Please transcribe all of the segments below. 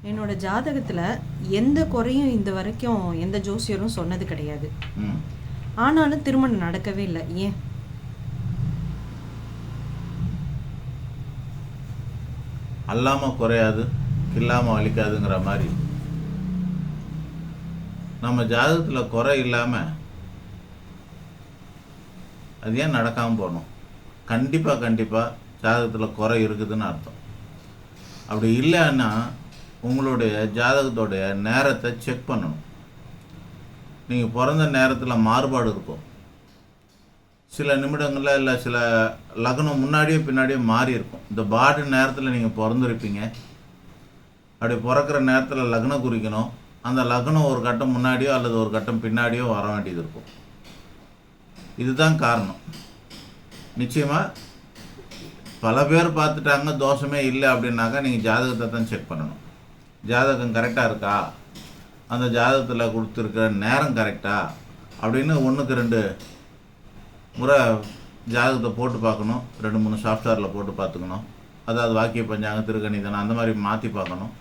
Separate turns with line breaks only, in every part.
என்னோட ஜாதகத்துல எந்த குறையும் இந்த வரைக்கும் எந்த ஜோசியரும் சொன்னது கிடையாது.
ம்
ஆனாலும் திருமணம் நடக்கவே இல்லை. ஏன்?
அல்லாமல் குறையாது, கில்லாமல் அழிக்காதுங்கிற மாதிரி நம்ம ஜாதகத்தில் குறை இல்லாமல் அது ஏன் நடக்காமல் போகணும்? கண்டிப்பாக ஜாதகத்தில் குறை இருக்குதுன்னு அர்த்தம். அப்படி இல்லைன்னா உங்களுடைய ஜாதகத்தோடைய நேரத்தை செக் பண்ணணும். நீங்கள் பிறந்த நேரத்தில் மாறுபாடு இருக்கும். சில நிமிடங்களில் இல்லை சில லக்னம் முன்னாடியே பின்னாடியே மாறி இருக்கும். இந்த பாடு நேரத்தில் நீங்கள் பிறந்திருப்பீங்க. அப்படி பிறக்கிற நேரத்தில் லக்னம் குறிக்கணும். அந்த லக்னம் ஒரு கட்டம் முன்னாடியோ அல்லது ஒரு கட்டம் பின்னாடியோ வர வேண்டியது இருக்கும். இதுதான் காரணம். நிச்சயமாக பல பேர் பார்த்துட்டாங்க, தோஷமே இல்லை அப்படின்னாக்கா நீங்கள் ஜாதகத்தை தான் செக் பண்ணணும். ஜாதகம் கரெக்டாக இருக்கா, அந்த ஜாதகத்தில் கொடுத்துருக்கிற நேரம் கரெக்டா அப்படின்னு 1க்கு 2 முறை ஜாதகத்தை போட்டு பார்க்கணும். 2-3 சாஃப்ட்வேரில் போட்டு பார்த்துக்கணும். அதாவது வாக்கிய பஞ்சாங்க, திருக்கணிதனம் அந்த மாதிரி மாற்றி பார்க்கணும்.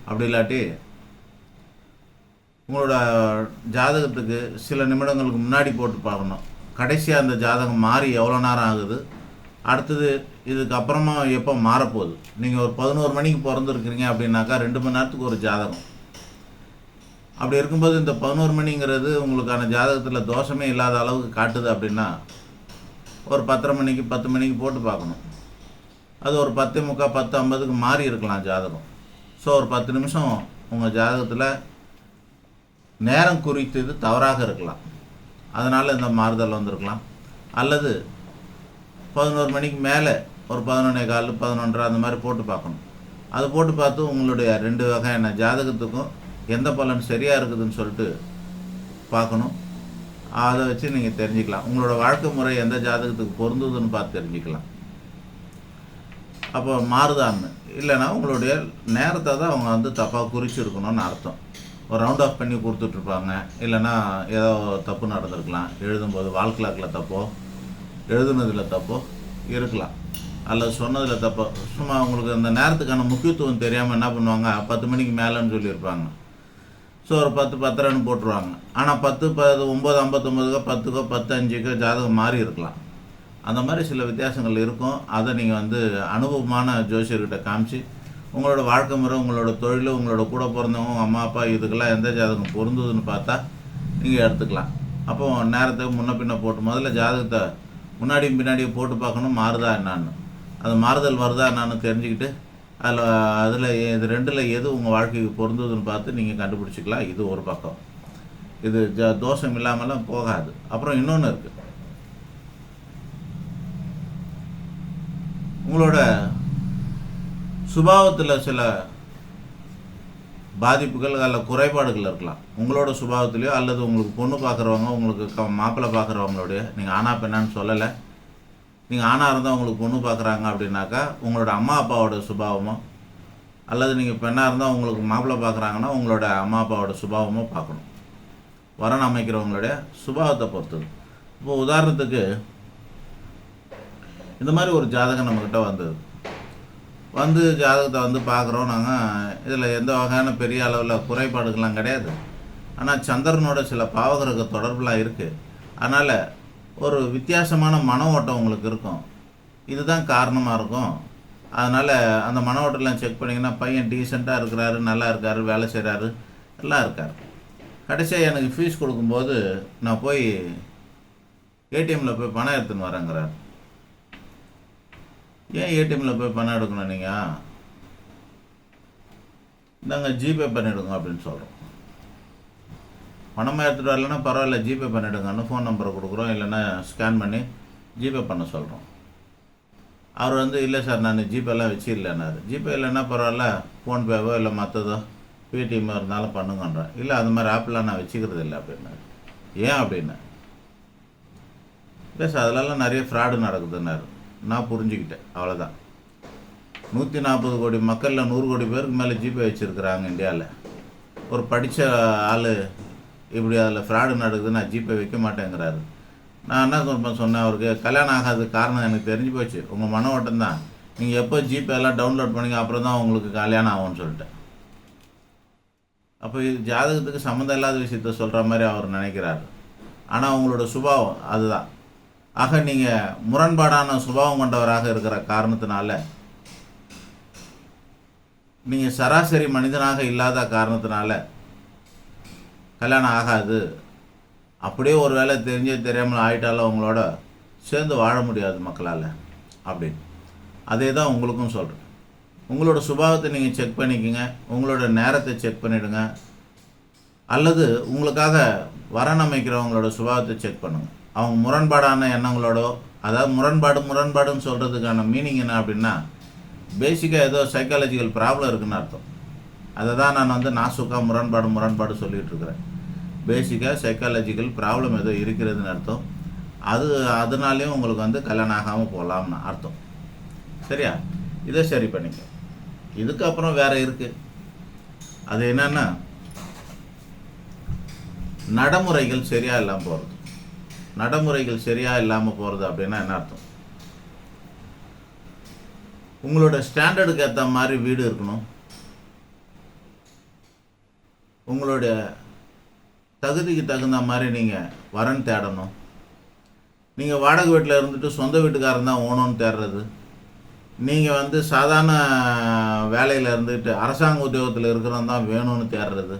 அப்படி இல்லாட்டி உங்களோட ஜாதகத்துக்கு சில நிமிடங்களுக்கு முன்னாடி போட்டு பார்க்கணும். கடைசியாக அந்த ஜாதகம் மாறி எவ்வளோ நேரம் ஆகுது, அடுத்தது இதுக்கப்புறமா எப்போ மாறப்போகுது. நீங்கள் ஒரு 11 மணிக்கு பிறந்திருக்கிறீங்க அப்படின்னாக்கா 2 மணி நேரத்துக்கு ஒரு ஜாதகம். அப்படி இருக்கும்போது இந்த 11 மணிங்கிறது உங்களுக்கான ஜாதகத்தில் தோஷமே இல்லாத அளவுக்கு காட்டுது அப்படின்னா ஒரு 10:30 மணிக்கு 10 மணிக்கு போட்டு பார்க்கணும். அது ஒரு 10:45 10:50க்கு மாறி இருக்கலாம் ஜாதகம். ஸோ ஒரு 10 நிமிஷம் உங்கள் ஜாதகத்தில் நேரம் குறித்தது தவறாக இருக்கலாம், அதனால் இந்த மாறுதல் வந்திருக்கலாம். அல்லது 11 மணிக்கு மேலே ஒரு 11:15 11:30 அந்த மாதிரி போட்டு பார்க்கணும். அது போட்டு பார்த்து உங்களுடைய 2 வகையான ஜாதகத்துக்கும் எந்த பலன் சரியாக இருக்குதுன்னு சொல்லிட்டு பார்க்கணும். அதை வச்சு நீங்கள் தெரிஞ்சுக்கலாம். உங்களோட வாழ்க்கை முறை எந்த ஜாதகத்துக்கு பொருந்துதுன்னு பார்த்து தெரிஞ்சுக்கலாம். அப்போ மாறுதான்னு இல்லைன்னா உங்களுடைய நேரத்தை தான் அவங்க வந்து தப்பாக குறிச்சிருக்கணும்னு அர்த்தம். ஒரு ரவுண்ட் ஆஃப் பண்ணி கொடுத்துட்ருப்பாங்க. இல்லைன்னா ஏதோ தப்பு நடந்திருக்கலாம். எழுதும்போது வால் கிளாக்கில் தப்போ, எழுதுனதில் தப்போ இருக்கலாம், அல்லது சொன்னதில் தப்போ. சும்மா உங்களுக்கு அந்த நேரத்துக்கான முக்கியத்துவம் தெரியாமல் என்ன பண்ணுவாங்க, 10 மணிக்கு மேலேன்னு சொல்லியிருப்பாங்க. ஸோ ஒரு 10 10:30ன்னு போட்டுருவாங்க. ஆனால் 10 9:59 10 10:05 ஜாதகம் மாறி இருக்கலாம். அந்த மாதிரி சில வித்தியாசங்கள் இருக்கும். அதை நீங்கள் வந்து அனுபவமான ஜோசியர்கிட்ட காமிச்சு உங்களோட வாழ்க்கை முறை, உங்களோட தொழில், உங்களோட கூட பிறந்தவங்க, உங்கள் அம்மா அப்பா இதுக்கெல்லாம் எந்த ஜாதகம் பொருந்துதுன்னு பார்த்தா நீங்கள் எடுத்துக்கலாம். அப்போ நேரத்தை முன்ன பின்ன போட்டு முதல்ல ஜாதகத்தை முன்னாடியும் பின்னாடியும் போட்டு பார்க்கணும், மாறுதா என்னான்னு. அது மாறுதல் வருதா என்னான்னு தெரிஞ்சுக்கிட்டு அதில் இது 2ல் எது உங்கள் வாழ்க்கைக்கு பொருந்துதுன்னு பார்த்து நீங்கள் கண்டுபிடிச்சிக்கலாம். இது ஒரு பக்கம். இது தோஷம் இல்லாமலாம் போகாது. அப்புறம் இன்னொன்று இருக்குது. உங்களோட சுபாவத்தில் சில பாதிப்புகள் அல்ல குறைபாடுகள் இருக்கலாம். உங்களோட சுபாவத்திலையோ அல்லது உங்களுக்கு பொண்ணு பார்க்குறவங்க, உங்களுக்கு மாப்பிள்ளை பார்க்குறவங்களுடைய, நீங்கள் ஆனா பெண்ணான்னு சொல்லலை, நீங்கள் ஆணாக இருந்தால் உங்களுக்கு பொண்ணு பார்க்குறாங்க அப்படின்னாக்கா உங்களோட அம்மா அப்பாவோட சுபாவமோ, அல்லது நீங்கள் பெண்ணாக இருந்தால் உங்களுக்கு மாப்பிள்ளை பார்க்குறாங்கன்னா உங்களோட அம்மா அப்பாவோட சுபாவமோ பார்க்கணும். வரன் அமைக்கிறவங்களுடைய சுபாவத்தை பொறுத்தது. இப்போ உதாரணத்துக்கு இந்த மாதிரி ஒரு ஜாதகம் நம்மக்கிட்ட வந்து ஜாதகத்தை வந்து பார்க்குறோம் நாங்கள். இதில் எந்த வகையான பெரிய அளவில் குறைபாடுகள்லாம் கிடையாது. ஆனால் சந்திரனோட சில பாவகிரக தொடர்புலாம் இருக்குது. அதனால் ஒரு வித்தியாசமான மன ஓட்டம் உங்களுக்கு இருக்கும். இதுதான் காரணமாக இருக்கும். அதனால் அந்த மன ஓட்டம்லாம் செக் பண்ணிங்கன்னா பையன் டீசெண்டாக இருக்கிறாரு, நல்லா இருக்கார், வேலை செய்கிறாரு, எல்லாம் இருக்கார். கடைசியாக எனக்கு ஃபீஸ் கொடுக்கும்போது நான் போய் ஏடிஎம்மில் போய் பணம் எடுத்துன்னு வரேங்கிறார். ஏன் ஏடிஎம்மில் போய் பணம் எடுக்கணும், நீங்கள் இந்தாங்க ஜிபே பண்ணிவிடுங்க அப்படின்னு சொல்கிறோம். பணமாக எடுத்துகிட்டு வரலன்னா பரவாயில்ல, ஜிபே பண்ணிவிடுங்கன்னு ஃபோன் நம்பரை கொடுக்குறோம், இல்லைன்னா ஸ்கேன் பண்ணி ஜிபே பண்ண சொல்கிறோம். அவர் வந்து இல்லை சார் நான் ஜிபேலாம் வச்சு இல்லைன்னாரு. ஜிபே இல்லைன்னா பரவாயில்ல, ஃபோன்பேவோ இல்லை மற்றதோ பேடிஎம்மோ இருந்தாலும் பண்ணுங்கன்றேன். இல்லை அது மாதிரி ஆப்லாம் நான் வச்சுக்கிறது இல்லை அப்படின்னாரு. ஏன் அப்படின்னா, இல்லை சார் அதிலெல்லாம் நிறைய ஃப்ராடு நடக்குதுன்னாரு. நான் புரிஞ்சுக்கிட்டேன், அவ்வளோதான். 140 கோடி மக்களில் 100 கோடி பேருக்கு மேலே ஜிபே வச்சுருக்குறாங்க இந்தியாவில். ஒரு படித்த ஆள் இப்படி அதில் ஃப்ராடு நடக்குது, நான் ஜிபே வைக்க மாட்டேங்கிறாரு. நான் என்ன சொன்னேன் அவருக்கு, கல்யாணம் ஆகாத காரணம் எனக்கு தெரிஞ்சு போச்சு, உங்கள் மன ஓட்டம் தான். நீங்கள் எப்போ ஜிபே எல்லாம் டவுன்லோட் பண்ணிங்க அப்புறம் தான் உங்களுக்கு கல்யாணம் ஆகும்னு சொல்லிட்டேன். அப்போ இது ஜாதகத்துக்கு சம்மந்தம் இல்லாத விஷயத்த சொல்கிற மாதிரி அவர் நினைக்கிறார். ஆனால் உங்களோட சுபாவம் அதுதான். ஆக நீங்கள் முரண்பாடான சுபாவம் கொண்டவராக இருக்கிற காரணத்தினால, நீங்கள் சராசரி மனிதனாக இல்லாத காரணத்தினால கல்யாணம் ஆகாது. அப்படியே ஒரு வேளை தெரிஞ்சே தெரியாமல் ஆகிட்டாலும் அவங்களோட சேர்ந்து வாழ முடியாது மக்களால் அப்படின்னு. அதே தான் உங்களுக்கும் சொல்கிறேன். உங்களோட சுபாவத்தை நீங்கள் செக் பண்ணிக்கோங்க, உங்களோட நேரத்தை செக் பண்ணிவிடுங்க, அல்லது உங்களுக்காக வரன் அமைக்கிறவங்களோட சுபாவத்தை செக் பண்ணுங்கள். அவங்க முரண்பாடான எண்ணங்களோட, அதாவது முரண்பாடுன்னு சொல்கிறதுக்கான மீனிங் என்ன அப்படின்னா, பேசிக்காக ஏதோ சைக்காலஜிக்கல் ப்ராப்ளம் இருக்குதுன்னு அர்த்தம். அதை தான் நான் நாசுக்கா முரண்பாடு சொல்லிகிட்டு இருக்கிறேன். பேசிக்காக சைக்காலஜிக்கல் ப்ராப்ளம் ஏதோ இருக்கிறதுன்னு அர்த்தம். அதனாலேயும் உங்களுக்கு கல்யாணம் ஆகாமல் போகலாம்னு அர்த்தம். சரியா? இதை சரி பண்ணிக்க. இதுக்கப்புறம் வேறு இருக்குது. அது என்னென்னா, நடைமுறைகள் சரியாக இல்லாமல் போகிறது. நடைமுறைகள் சரியாக இல்லாமல் போகிறது அப்படின்னா என்ன அர்த்தம்? உங்களோட ஸ்டாண்டர்டுக்கு ஏற்ற மாதிரி வீடு இருக்கணும், உங்களுடைய தகுதிக்கு தகுந்த மாதிரி நீங்கள் வரன் தேடணும். நீங்கள் வாடகை வீட்டில் இருந்துட்டு சொந்த வீட்டுக்காரன் தான் ஓணும்னு தேடுறது, நீங்கள் சாதாரண வேலையில் இருந்துட்டு அரசாங்க உத்தியோகத்தில் இருக்கிறவன் தான் வேணும்னு தேடுறது,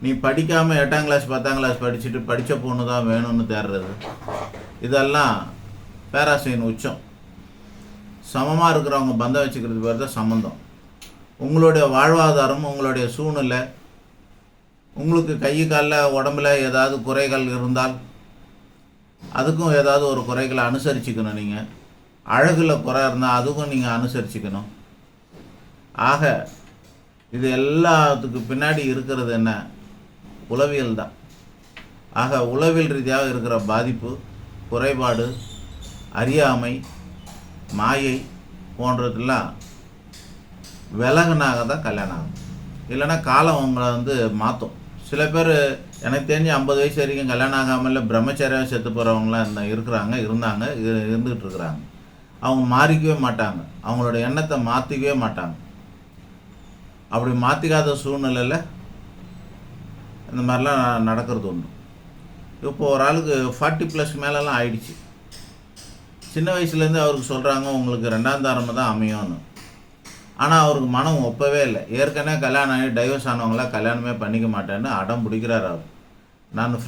நீ படிக்காமல் 8ஆம் கிளாஸ் 10ஆம் கிளாஸ் படிச்சுட்டு படித்த பொண்ணு தான் வேணும்னு தேடுறது, இதெல்லாம் பேராசையின் உச்சம். சமமாக இருக்கிறவங்க பந்தம் வச்சுக்கிறது பேர் தான் சம்மந்தம். உங்களுடைய வாழ்வாதாரம், உங்களுடைய சூழ்நிலை, உங்களுக்கு கை காலில் உடம்புல ஏதாவது குறைகள் இருந்தால் அதுக்கும் ஏதாவது ஒரு குறைகளை அனுசரிச்சுக்கணும். நீங்கள் அழகில் குறை இருந்தால் அதுக்கும் நீங்கள் அனுசரிச்சுக்கணும். ஆக இது எல்லாத்துக்கு பின்னாடி இருக்கிறது என்ன? உளவியல் தான். ஆக உளவியல் ரீதியாக இருக்கிற பாதிப்பு, குறைபாடு, அறியாமை, மாயை போன்றதெல்லாம் விலகுனாக தான் கல்யாணம் ஆகும். இல்லைன்னா காலம் உங்களை மாற்றும். சில பேர் எனக்கு தெரிஞ்சு 50 வயசு வரைக்கும் கல்யாணம் ஆகாமல் பிரம்மச்சரியாக செத்து போகிறவங்களாம் இருந்தாங்க இருந்துகிட்டு இருக்கிறாங்க. அவங்க மாறிக்கவே மாட்டாங்க, அவங்களோட எண்ணத்தை மாற்றிக்கவே மாட்டாங்க. அப்படி மாற்றிக்காத சூழ்நிலையில் இந்த மாதிரிலாம் நடக்கிறது உண்டு. இப்போ ஒரு ஆளுக்கு 40+ மேலெலாம் ஆயிடுச்சு. சின்ன வயசுலேருந்து அவருக்கு சொல்கிறாங்க உங்களுக்கு 2ஆம் தாரமாக தான் அமையும்னு. ஆனால் அவருக்கு மனம் ஒப்பவே இல்லை. ஏற்கனவே கல்யாணம் ஆகி டைவர்ஸ் ஆனவங்களாம் கல்யாணமே பண்ணிக்க மாட்டேன்னு அடம் பிடிக்கிறார். அவர் நான்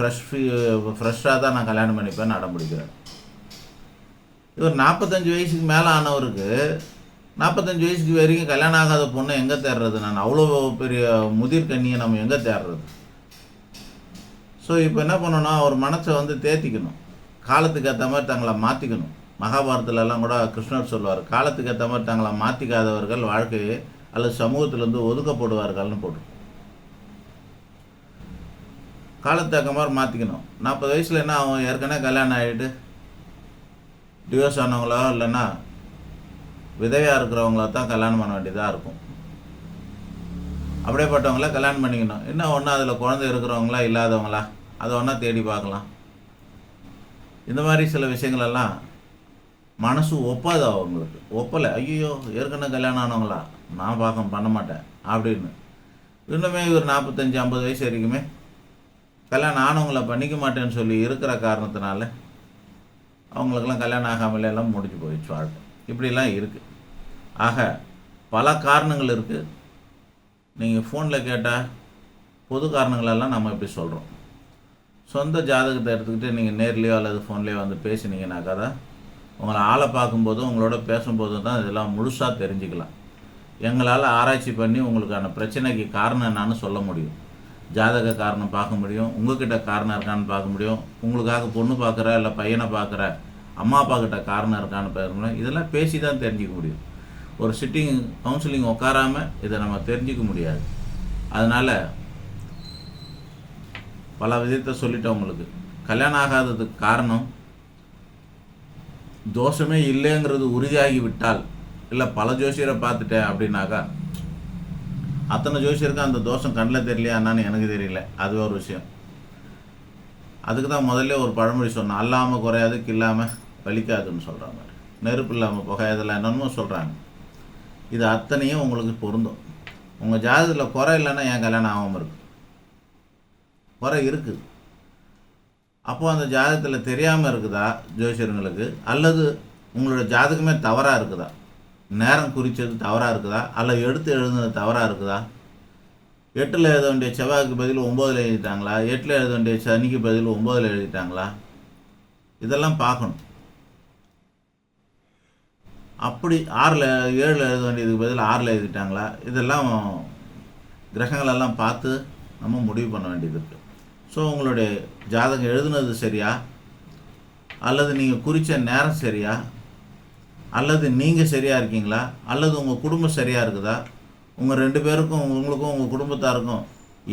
ஃப்ரெஷ்ஷாக தான் நான் கல்யாணம் பண்ணிப்பேன்னு அடம் பிடிக்கிறார். இவர் 45 வயசுக்கு மேலே ஆனவருக்கு 45 வயசுக்கு வரைக்கும் கல்யாணம் ஆகாத பொண்ணை எங்கே தேடுறது? நான் அவ்வளோ பெரிய முதிர் கண்ணியை நம்ம எங்கே தேடுறது? ஸோ இப்போ என்ன பண்ணணும், அவர் மனசை தேத்திக்கணும், காலத்துக்கு ஏற்ற மாதிரி தங்களை மாற்றிக்கணும். மகாபாரதத்துலலாம் கூட கிருஷ்ணர் சொல்லுவார், காலத்துக்கு ஏற்ற மாதிரி தங்களை மாற்றிக்காதவர்கள் வாழ்க்கையை அல்லது சமூகத்திலேருந்து ஒதுக்கப்படுவார்கள்னு போட்டு. காலத்துக்கு ஏற்ற மாதிரி மாற்றிக்கணும். 40 வயசில் என்ன ஆகும், ஏற்கனவே கல்யாணம் ஆகிட்டு டிவோர்ஸ் ஆனவங்களோ இல்லைன்னா விதவையாக இருக்கிறவங்கள தான் கல்யாணம் பண்ண வேண்டியதாக இருக்கும். அப்படியேப்பட்டவங்கள கல்யாணம் பண்ணிக்கணும். என்ன ஒன்றா அதில் குழந்தை இருக்கிறவங்களா இல்லாதவங்களா அதை ஒன்றா தேடி பார்க்கலாம். இந்த மாதிரி சில விஷயங்களெல்லாம் மனசு ஒப்பாது. அவங்களுக்கு ஒப்பலை. ஐயோ ஏற்கனவே கல்யாணம் ஆனவங்களா, நான் பண்ண மாட்டேன் அப்படின்னு. இன்னுமே இவர் 45-50 வயசு வரைக்குமே கல்யாணம் ஆனவங்கள பண்ணிக்க மாட்டேன்னு சொல்லி இருக்கிற காரணத்தினால அவங்களுக்கெல்லாம் கல்யாணம் ஆகாமலே எல்லாம் முடிஞ்சு போயிடுச்சு வாழ்க்கை. இப்படிலாம் இருக்குது. ஆக பல காரணங்கள் இருக்குது. நீங்கள் ஃபோனில் கேட்டால் பொது காரணங்களெல்லாம் நம்ம இப்படி சொல்கிறோம். சொந்த ஜாதகத்தை எடுத்துக்கிட்டு நீங்கள் நேர்லேயோ அல்லது ஃபோன்லேயோ பேசினீங்கன்னாக்கா தான் உங்களை ஆளை பார்க்கும்போதும் உங்களோட பேசும்போதும் தான் இதெல்லாம் முழுசாக தெரிஞ்சுக்கலாம். எங்களால் ஆராய்ச்சி பண்ணி உங்களுக்கான பிரச்சனைக்கு காரணம் என்னான்னு சொல்ல முடியும். ஜாதக காரணம் பார்க்க முடியும், உங்கள்கிட்ட காரணம் இருக்கான்னு பார்க்க முடியும், உங்களுக்காக பொண்ணு பார்க்குற இல்லை பையனை பார்க்குற அம்மா அப்பா கிட்ட காரணம் இருக்கான்னு பார்க்க முடியும். இதெல்லாம் பேசி தான் தெரிஞ்சிக்க முடியும். ஒரு சிட்டிங் கவுன்சிலிங் உட்காராமல் இதை நம்ம தெரிஞ்சிக்க முடியாது. அதனால் பல விதத்தை சொல்லிட்டேன் உங்களுக்கு. கல்யாணம் ஆகாததுக்கு காரணம் தோஷமே இல்லைங்கிறது உறுதியாகி விட்டால், இல்லை பல ஜோசியரை பார்த்துட்டேன் அப்படின்னாக்கா அத்தனை ஜோசியருக்கு அந்த தோஷம் கண்ணில் தெரியலையா என்னான்னு எனக்கு தெரியல, அது ஒரு விஷயம். அதுக்கு தான் முதல்ல ஒரு பழமொழி சொன்னேன், அல்லாமல் குறையாது கில்லாமல் வலிக்காதுன்னு சொல்கிறாங்க. நெருப்பு இல்லாமல் புகையாதெல்லாம் என்னென்னமோ சொல்கிறாங்க. இது அத்தனையும் உங்களுக்கு பொருந்தும். உங்கள் ஜாதகத்தில் குறை இல்லைன்னா ஏன் கல்யாணம் ஆகாமல் இருக்குது? குறை இருக்குது. அப்போது அந்த ஜாதகத்தில் தெரியாமல் இருக்குதா ஜோசியர்களுக்கு, அல்லது உங்களோட ஜாதகமே தவறாக இருக்குதா, நேரம் குறித்தது தவறாக இருக்குதா, அல்லது எடுத்து எழுதுனது தவறாக இருக்குதா, 8ல் எழுத வேண்டிய செவ்வாய்க்கு பதில் 9ல் எழுதிட்டாங்களா, 8ல் எழுத வேண்டிய சனிக்கு பதில் 9ல் எழுதிட்டாங்களா, இதெல்லாம் பார்க்கணும். அப்படி 7ல் எழுத வேண்டியதுக்கு பதில் 6ல் எழுதிட்டாங்களா, இதெல்லாம் கிரகங்களெல்லாம் பார்த்து நம்ம முடிவு பண்ண வேண்டியது இருக்குது. ஸோ உங்களுடைய ஜாதகம் எழுதுனது சரியா, அல்லது நீங்கள் குறித்த நேரம் சரியா, அல்லது நீங்கள் சரியாக இருக்கீங்களா, அல்லது உங்கள் குடும்பம் சரியாக இருக்குதா, உங்கள் 2 பேருக்கும் உங்களுக்கும் உங்கள் குடும்பத்தாருக்கும்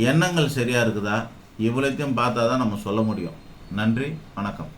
எண்ணங்கள் சரியாக இருக்குதா, இவ்வளோத்தையும் பார்த்தா தான் நம்ம சொல்ல முடியும். நன்றி, வணக்கம்.